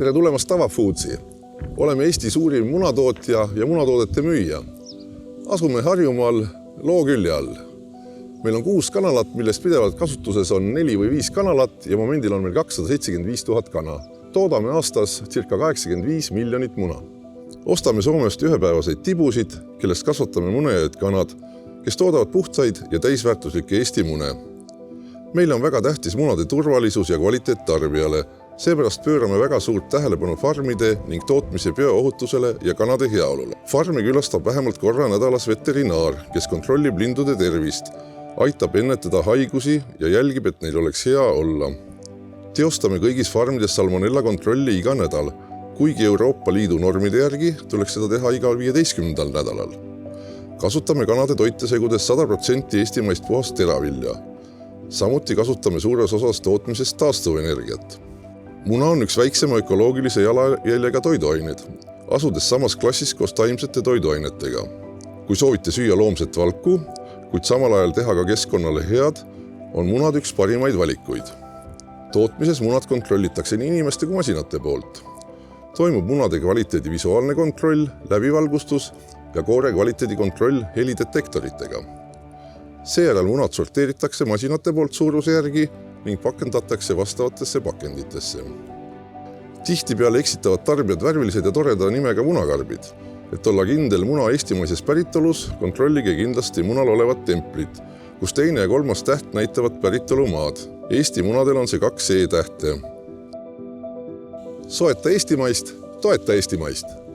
Tere tulemast Tavafoodsi! Oleme Eesti suurim munatootja ja munatoodete müüja. Asume Harjumaal Lookülje all. Meil on 6 kanalat, millest pidevalt kasutuses on 4 või 5 kanalat ja momendil on meil 275 000 kana. Toodame aastas circa 85 miljonit muna. Ostame Soomest ühepäevaseid tibusid, kellest kasvatame munejaid kanad, kes toodavad puhtsaid ja täisväärtuslikke Eesti mune. Meile on väga tähtis munade turvalisus ja kvaliteet tarbijale. Seepärast pöörame väga suurt tähelepanu farmide ning tootmise bioohutusele ja kanade heaolule. Farmi külastab vähemalt korra nädalas veterinaar, kes kontrollib lindude tervist, aitab ennetada haigusi ja jälgib, et neil oleks hea olla. Teostame kõigis farmides salmonella kontrolli iga nädal, kuigi Euroopa Liidu normide järgi tuleks seda teha iga 15. nädalal. Kasutame kanade toitesegudes 100% eestimaist puhast teravilja. Samuti kasutame suures osas tootmisest taastuvenergiat. Muna on üks väiksema ökoloogilise jalajäljega toiduained, asudes samas klassis koos taimsete toiduainetega. Kui soovite süüa loomset valku, kuid samal ajal teha ka keskkonnale head, on munad üks parimaid valikuid. Tootmises munad kontrollitakse nii inimeste kui masinate poolt. Toimub munade kvaliteedi visuaalne kontroll, läbivalgustus ja koore kvaliteedi kontroll helidetektoritega. Seejärel munad sorteeritakse masinate poolt suuruse järgi ning pakendatakse vastavatesse pakenditesse. Tihtipeale eksitavad tarbijad värvilised ja toreda nimega munakarbid. Et olla kindel muna eestimaises päritolus, kontrollige kindlasti munal olevat templit, kus 2. ja 3. täht näitavad päritolumaad. Eesti munadel on see 2 E-tähte. Soeta eestimaist, toeta eestimaist!